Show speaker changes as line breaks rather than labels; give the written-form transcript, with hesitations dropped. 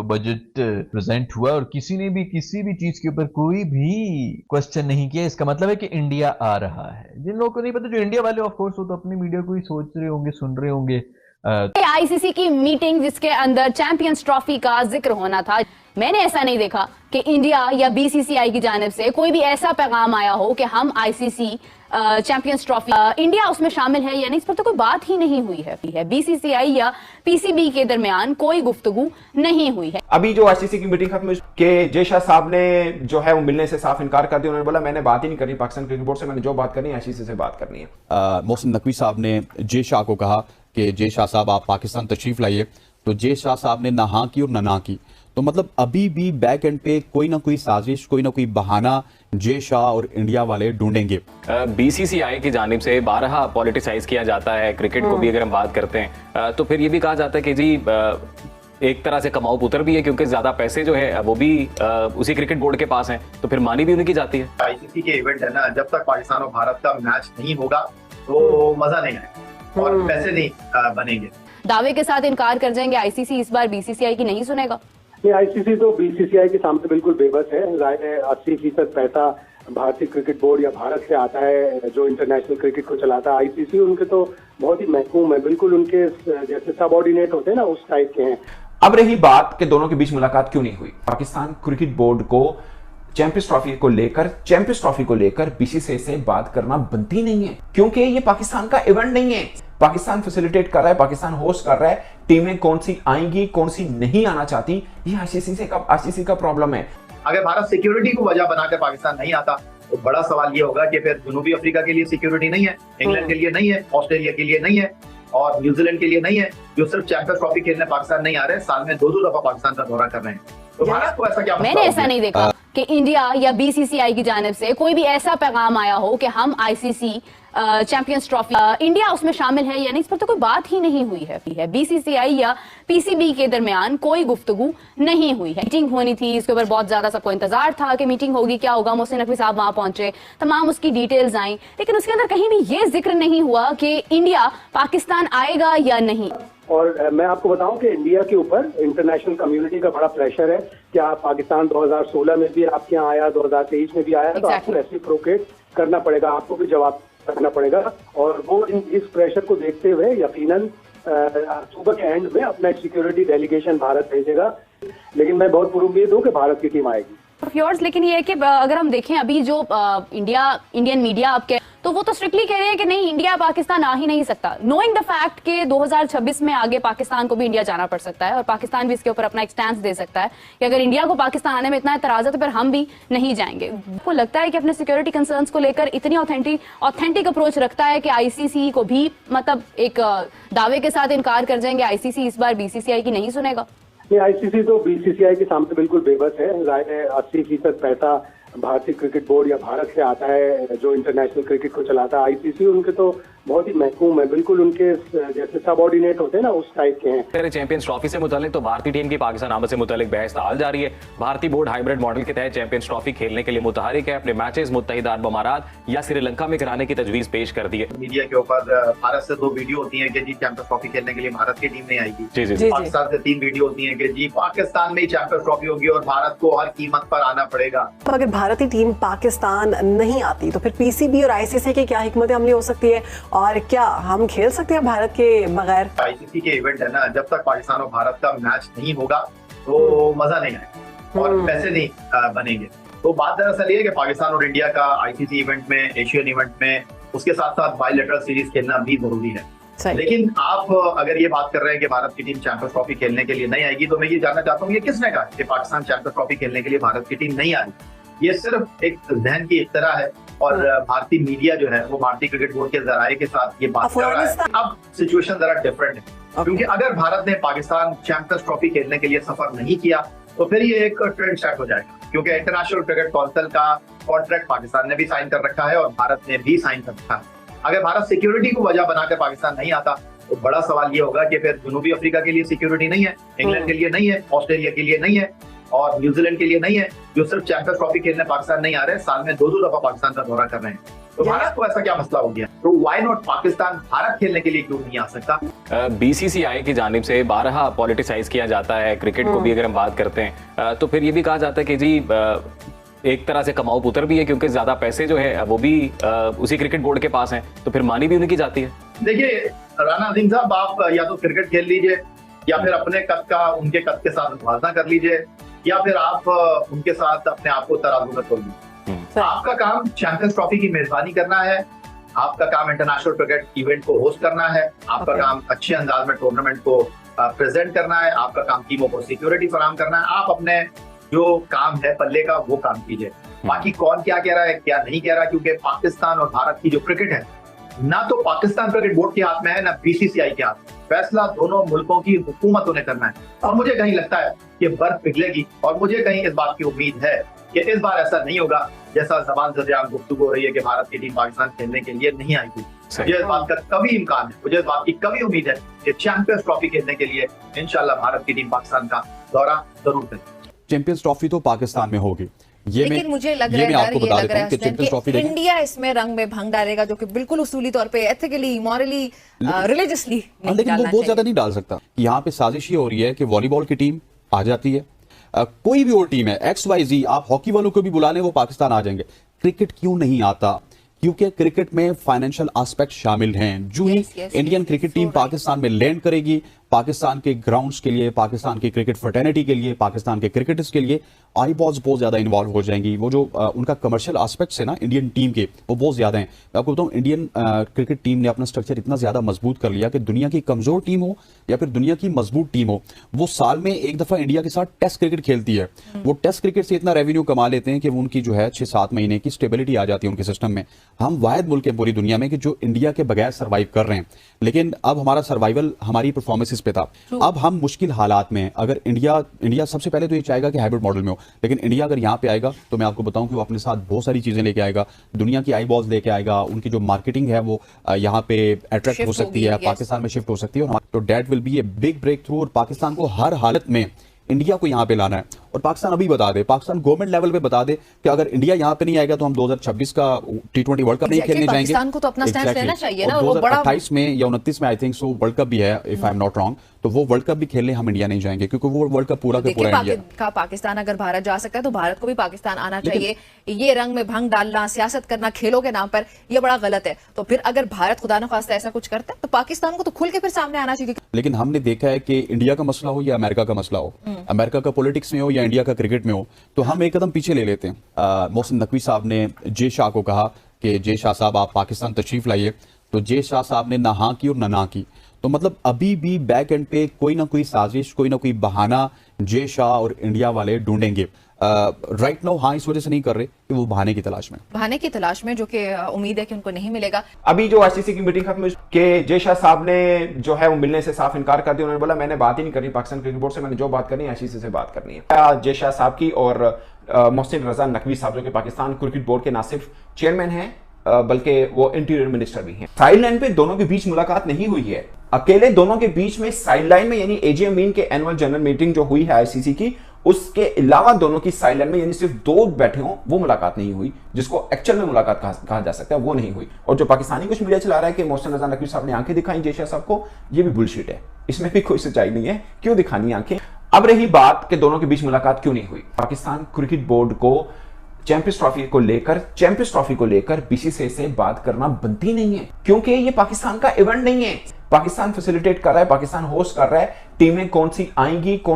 Budget present हुआ और किसी ने भी किसी भी चीज के ऊपर कोई भी क्वेश्चन नहीं किया। इसका मतलब है कि इंडिया आ रहा है। जिन लोगों को नहीं पता, जो इंडिया वाले ऑफ कोर्स वो तो अपनी मीडिया को ही सोच रहे होंगे, सुन रहे होंगे।
आईसीसी की मीटिंग जिसके अंदर चैंपियंस ट्रॉफी का जिक्र होना था, मैंने ऐसा नहीं देखा कि इंडिया या बीसीसीआई की जानिब से कोई भी ऐसा पैगाम आया हो कि हम आईसीसी चैंपियंस ट्रॉफी इंडिया उसमें शामिल है या नहीं, इस पर तो कोई बात ही नहीं हुई है। बीसीसीआई या पीसीबी के दरमियान कोई गुफ्तगू नहीं हुई है।
अभी जो आईसीसी की मीटिंग खत्म के जय शाह साहब ने जो है वो मिलने से साफ इनकार कर दिया। उन्होंने बोला मैंने बात ही नहीं करनी पाकिस्तान क्रिकेट बोर्ड से, मैंने जो बात करनी है आईसीसी से बात करनी है।
मोहसिन नकवी साहब ने जय शाह को कहा कि जय शाह साहब आप पाकिस्तान तशरीफ लाइए, तो जय शाह साहब ने ना हाँ की और ना की। तो मतलब अभी भी बैक एंड पे कोई ना कोई साजिश, कोई ना कोई बहाना जय शाह और इंडिया वाले ढूंढेंगे।
बीसीसीआई की जानिब से 12 पॉलिटिसाइज किया जाता है क्रिकेट को भी। अगर हम बात करते हैं तो फिर ये भी कहा जाता है कि जी एक तरह से कमाऊ पुत्र भी है, क्योंकि ज्यादा पैसे जो है वो भी उसी क्रिकेट बोर्ड के पास हैं, तो फिर मानी भी उनकी जाती है।
आईसीसी के इवेंट है ना, जब तक पाकिस्तान और भारत का मैच नहीं होगा तो मजा नहीं आएगा और पैसे नहीं बनेंगे।
दावे के साथ इनकार कर जाएंगे आईसीसी इस बार बीसीसीआई की नहीं सुनेगा।
आईसीसी तो बीसीसीआई के सामने बिल्कुल बेबस है। जाहिर है 80% पैसा भारतीय क्रिकेट बोर्ड या भारत से आता है, जो इंटरनेशनल क्रिकेट को चलाता है। आईसीसी उनके तो बहुत ही महकूम है, बिल्कुल उनके जैसे सबऑर्डिनेट होते हैं ना, उस टाइप के हैं।
अब रही बात कि दोनों के बीच मुलाकात क्यों नहीं हुई। पाकिस्तान क्रिकेट बोर्ड को चैंपियंस ट्रॉफी को लेकर बीसीसीआई से बात करना बनती नहीं है, क्योंकि ये पाकिस्तान का इवेंट नहीं है। पाकिस्तान फैसिलिटेट कर रहा है, पाकिस्तान होस्ट कर रहा है। टीमें कौन सी आएंगी, कौन सी नहीं आना चाहती, ये आईसीसी का प्रॉब्लम है।
अगर भारत सिक्योरिटी को वजह बनाकर पाकिस्तान नहीं आता तो बड़ा सवाल ये होगा कि फिर जनूबी अफ्रीका के लिए सिक्योरिटी नहीं है, इंग्लैंड के लिए नहीं है, ऑस्ट्रेलिया के लिए नहीं है और न्यूजीलैंड के लिए नहीं है, जो सिर्फ चैंपियंस ट्रॉफी खेलने पाकिस्तान नहीं आ रहे, साल में 2-2 दफा पाकिस्तान का दौरा कर रहे हैं। तो भारत को ऐसा क्या
मैंने ऐसा नहीं देखा कि इंडिया या बीसीसीआई की जानिब से कोई भी ऐसा पैगाम आया हो कि हम आईसीसी चैंपियंस ट्रॉफी इंडिया उसमें शामिल है या नहीं, इस पर तो कोई बात ही नहीं हुई है। बीसीसीआई या पीसीबी के दरमियान कोई गुफ्तगू नहीं हुई है। मीटिंग होनी थी, इसके ऊपर बहुत ज्यादा सबको इंतजार था कि मीटिंग होगी, क्या होगा। मोहसिन नकवी साहब वहां पहुंचे, तमाम उसकी डिटेल्स आई, लेकिन उसके अंदर कहीं भी ये जिक्र नहीं हुआ कि इंडिया पाकिस्तान आएगा या नहीं।
और मैं आपको बताऊं कि इंडिया के ऊपर इंटरनेशनल कम्युनिटी का बड़ा प्रेशर है कि आप पाकिस्तान 2016 में भी आपके यहाँ आया, 2023 में भी आया, तो आपको रेसिप्रोकेट करना पड़ेगा, आपको भी जवाब करना पड़ेगा। और वो इस प्रेशर को देखते हुए यकीनन अक्टूबर के एंड में अपना सिक्योरिटी डेलीगेशन भारत भेजेगा। लेकिन मैं बहुत पुरुम्मीद हूँ कि भारत की टीम आएगी।
लेकिन ये है कि अगर हम देखें अभी जो इंडियन मीडिया आपके, तो वो तो स्ट्रिक्टली कह रहे हैं कि नहीं, इंडिया पाकिस्तान आ ही नहीं सकता, नोइंग द फैक्ट कि 2026 में आगे पाकिस्तान को भी इंडिया जाना पड़ सकता है और पाकिस्तान भी इसके ऊपर अपना एक स्टैंस दे सकता है कि अगर इंडिया को पाकिस्तान आने में इतना एतराज है तो फिर हम भी नहीं जाएंगे। आपको लगता है कि अपने सिक्योरिटी कंसर्न्स को लेकर इतनी ऑथेंटिक अप्रोच रखता है कि आईसीसी को भी मतलब एक दावे के साथ इनकार कर जाएंगे आईसीसी इस बार बीसीसीआई की नहीं सुनेगा।
आईसीसी तो बीसीसीआई के सामने बिल्कुल बेबस है। जाहिर है 80% पैसा भारतीय क्रिकेट बोर्ड या भारत से आता है, जो इंटरनेशनल क्रिकेट को चलाता है। आईसीसी उनके तो बहुत ही महकूम है, बिल्कुल उनके जैसे सबऑर्डिनेट होते हैं ना, उस टाइप के हैं।
चैंपियंस ट्रॉफी से मुतालिक तो भारतीय टीम की पाकिस्तान आमद से मुतालिक बहस ताल जारी है। भारतीय बोर्ड हाइब्रिड मॉडल के तहत चैंपियंस ट्रॉफी खेलने के लिए मुतहरिक है। अपने मैचेस मुत्तहिदा अरब अमारात या श्रीलंका में कराने की तजवीज पेश कर दी है।
मीडिया के ऊपर भारत से 2 वीडियो होती है कि जी चैंपियंस ट्रॉफी खेलने के लिए भारत की टीम नहीं आएगी।
जी।
पाकिस्तान से 3 वीडियो होती है कि जी पाकिस्तान में ही चैंपियंस ट्रॉफी होगी और भारत को हर कीमत पर आना पड़ेगा।
तो अगर भारतीय टीम पाकिस्तान नहीं आती तो फिर पीसीबी और आईसीसी की क्या हिकमत अमली हो सकती है और क्या हम खेल सकते हैं भारत के बगैर?
आईसीसी के इवेंट है ना, जब तक पाकिस्तान और भारत का मैच नहीं होगा तो मजा नहीं आएगा और पैसे नहीं बनेंगे। तो बात दरअसल ये है कि पाकिस्तान और इंडिया का आईसीसी इवेंट में, एशियन इवेंट में, उसके साथ साथ बायलैटरल सीरीज खेलना भी जरूरी है। लेकिन आप अगर ये बात कर रहे हैं कि भारत की टीम चैंपियंस ट्रॉफी खेलने के लिए नहीं आएगी, तो मैं ये जानना चाहता हूँ ये किसने कहा कि पाकिस्तान चैंपियंस ट्रॉफी खेलने के लिए भारत की टीम नहीं आएगी। ये सिर्फ एक जहन की इख्तरा है और भारतीय मीडिया जो है वो भारतीय क्रिकेट बोर्ड के जराये के साथ ये बात कर रहा है। अब सिचुएशन जरा डिफरेंट है, क्योंकि अगर भारत ने पाकिस्तान चैंपियंस ट्रॉफी खेलने के लिए सफर नहीं किया तो फिर ये एक ट्रेंड सेट हो जाएगा, क्योंकि इंटरनेशनल क्रिकेट काउंसिल का कॉन्ट्रैक्ट पाकिस्तान ने भी साइन कर रखा है और भारत ने भी साइन कर रखा है। अगर भारत सिक्योरिटी को वजह बनाकर पाकिस्तान नहीं आता तो बड़ा सवाल ये होगा कि फिर जनूबी अफ्रीका के लिए सिक्योरिटी नहीं है, इंग्लैंड के लिए नहीं है, ऑस्ट्रेलिया के लिए नहीं है और न्यूजीलैंड के लिए नहीं है, जो सिर्फ चैंपियंस ट्रॉफी खेलने पाकिस्तान नहीं आ रहे, साल में 2-2 दफा पाकिस्तान का दौरा कर रहे हैं। तो भारत को ऐसा क्या मसला हो गया? तो व्हाई नॉट पाकिस्तान भारत खेलने के लिए क्यों नहीं आ सकता?
बीसीसीआई की जानिब से बारहा पॉलिटिसाइज किया जाता है क्रिकेट को भी अगर हम बात करते हैं, तो फिर ये भी कहा जाता है कि जी एक तरह से कमाऊ पुत्र भी है, क्योंकि ज्यादा पैसे जो है वो भी उसी क्रिकेट बोर्ड के पास हैं, तो फिर मानी भी उन्हीं की जाती है।
देखिए राना अजीम साहब, आप या तो क्रिकेट खेल लीजिए या फिर अपने कद का उनके कद के साथ मुवाजना कर लीजिए, या फिर आप उनके साथ अपने आप को तराजू में तोल लीजिए। आपका काम चैंपियंस ट्रॉफी की मेजबानी करना है, आपका काम इंटरनेशनल क्रिकेट इवेंट को होस्ट करना है, आपका काम अच्छे अंदाज में टूर्नामेंट को प्रेजेंट करना है, आपका काम टीमों को सिक्योरिटी फराहम करना है। आप अपने जो काम है पल्ले का वो काम कीजिए। बाकी कौन क्या कह रहा है क्या नहीं कह रहा, क्योंकि पाकिस्तान और भारत की जो क्रिकेट है ना तो पाकिस्तान क्रिकेट बोर्ड के हाथ में है ना बीसीसीआई के हाथ में। फैसला दोनों मुल्कों की हुकूमतों ने करना है। और मुझे कहीं लगता है कि बर्फ पिघलेगी, और मुझे कहीं इस बात की उम्मीद है कि इस बार ऐसा नहीं होगा जैसा ज़बान से जहां गुफ्तगू हो रही है कि भारत की टीम पाकिस्तान खेलने के लिए नहीं आएगी। मुझे इस बात का कभी इम्कान है, मुझे इस बात की कभी उम्मीद है कि चैंपियंस ट्रॉफी खेलने के लिए इंशाल्लाह भारत की टीम पाकिस्तान का दौरा जरूर करेगी।
चैंपियंस ट्रॉफी तो पाकिस्तान में होगी,
लेकिन मुझे लग रहा है
आपको बता देता हूं कि चैंपियंस ट्रॉफी
इंडिया इसमें रंग में भंग डालेगा, जो कि बिल्कुल उसूली तौर पे एथिकली, मॉरली, रिलीजियसली
लेकिन वो बहुत ज्यादा नहीं डाल सकता। यहाँ पे साजिश ये हो रही है कि वॉलीबॉल की टीम आ जाती है, कोई भी और टीम है XYZ, आप हॉकी वालों को भी बुलाने वो पाकिस्तान आ जाएंगे। क्रिकेट क्यों नहीं आता? क्योंकि क्रिकेट में फाइनेंशियल एस्पेक्ट शामिल हैं। जो ही इंडियन क्रिकेट टीम पाकिस्तान में लैंड करेगी, पाकिस्तान के ग्राउंड्स के लिए, पाकिस्तान की क्रिकेट फ्रेटर्निटी के लिए, पाकिस्तान के क्रिकेटर्स के लिए आई बॉल्स बहुत ज्यादा इन्वॉल्व हो जाएंगी। वो जो उनका कमर्शियल एस्पेक्ट्स है ना इंडियन टीम के, वो बहुत ज्यादा हैं। मैं आपको बताऊं, इंडियन क्रिकेट टीम ने अपना स्ट्रक्चर इतना ज्यादा मजबूत कर लिया कि दुनिया की कमजोर टीम हो या फिर दुनिया की मजबूत टीम हो, वो साल में एक दफा इंडिया के साथ टेस्ट क्रिकेट खेलती है। वो टेस्ट क्रिकेट से इतना रेवेन्यू कमा लेते हैं कि उनकी जो है 6-7 महीने की स्टेबिलिटी आ जाती है उनके सिस्टम में। हम वाहिद मुल्क है पूरी दुनिया में कि जो इंडिया के बगैर सर्वाइव कर रहे हैं, लेकिन अब हमारा सर्वाइवल हमारी परफॉर्मेंसेस पे था। अब हम मुश्किल हालात में, अगर इंडिया सबसे पहले तो ये चाहेगा कि हाइब्रिड मॉडल में हो, लेकिन इंडिया अगर यहाँ पे आएगा तो मैं आपको बताऊं कि वो अपने साथ बहुत सारी चीजें लेके आएगा। दुनिया की आई बॉल्स लेके आएगा, उनकी जो मार्केटिंग है वो यहाँ पे अट्रैक्ट हो सकती है, पाकिस्तान में शिफ्ट हो सकती है, तो that will be a big breakthrough. और पाकिस्तान को हर हालत में इंडिया को यहाँ पे लाना है। और पाकिस्तान अभी बता दे, पाकिस्तान गवर्नमेंट लेवल पे बता दे कि अगर इंडिया यहाँ पे नहीं आएगा तो हम 2026 का T20 वर्ल्ड कप नहीं खेलने जाएंगे।
पाकिस्तान को तो अपना स्टैंड लेना चाहिए ना।
2028 में या 29 में I think so world cup भी है, if I am not wrong, तो वो वर्ल्ड कप भी खेलने हम इंडिया नहीं जाएंगे, क्योंकि वो वर्ल्ड कप पूरा का पूरा इंडिया
का। पाकिस्तान अगर भारत जा सकता है तो भारत को भी पाकिस्तान आना चाहिए। ये रंग में भंग डालना, सियासत करना खेलों के नाम पर, ये बड़ा गलत है। तो फिर अगर भारत खुदा न खास्ता ऐसा कुछ करता है तो पाकिस्तान को तो खुल के फिर सामने आना चाहिए।
लेकिन हमने देखा है कि इंडिया का मसला हो या अमेरिका का मसला हो, अमेरिका का पॉलिटिक्स में हो या इंडिया का क्रिकेट में हो, तो हम एक कदम पीछे ले लेते हैं। मोहसिन नकवी साहब ने जे शाह को कहा कि जे शाह साहब आप पाकिस्तान तशरीफ लाइए, तो जे शाह साहब ने ना हाँ की और ना की। तो मतलब अभी भी बैक एंड पे कोई ना कोई साजिश, कोई ना कोई बहाना जे शाह और इंडिया वाले ढूंढेंगे। राइट नाउ हाँ इस वजह से नहीं कर रहे कि वो बहाने की तलाश में, जो कि उम्मीद है कि उनको नहीं मिलेगा।
अभी जो आईसीसी की मीटिंग खत्म के जे शाह साहब ने जो है वो मिलने से साफ इनकार कर दिया। उन्होंने बोला मैंने बात ही नहीं करनी पाकिस्तान क्रिकेट बोर्ड से, मैंने जो बात करनी है आईसीसी से बात करनी है। जे शाह साहब की और मोहसिन रजा नकवी साहब जो कि पाकिस्तान क्रिकेट बोर्ड के ना सिर्फ चेयरमैन हैं बल्कि वो इंटीरियर मिनिस्टर भी हैं। साइडलाइन पे दोनों के बीच मुलाकात नहीं हुई है, अकेले दोनों के बीच में साइडलाइन में यानी एजीएम मीन के एनुअल जनरल मीटिंग जो हुई है आईसीसी की, उसके अलावा दोनों की साइडलाइन में यानी सिर्फ दो बैठे हों वो मुलाकात नहीं हुई, जिसको एक्चुअल में मुलाकात कहा जा सकता है, वो नहीं हुई। और जो पाकिस्तानी कुछ मीडिया चला रहा है कि मोहसिन रजा नकवी साहब ने आंखें दिखाई जे शाह साहब को, ये भी बुलशिट है, इसमें भी कोई सच्चाई नहीं है। क्यों दिखानी आंखें? अब रही बात कि दोनों के बीच मुलाकात क्यों नहीं हुई, पाकिस्तान क्रिकेट बोर्ड को चैंपियंस ट्रॉफी को लेकर बीसीसीआई से बात करना बनती नहीं है, क्योंकि ये पाकिस्तान का इवेंट नहीं है। पाकिस्तान फैसिलिटेट कर रहा है, पाकिस्तान होस्ट कर रहा है, टीमें कौन सी आएंगी, कौन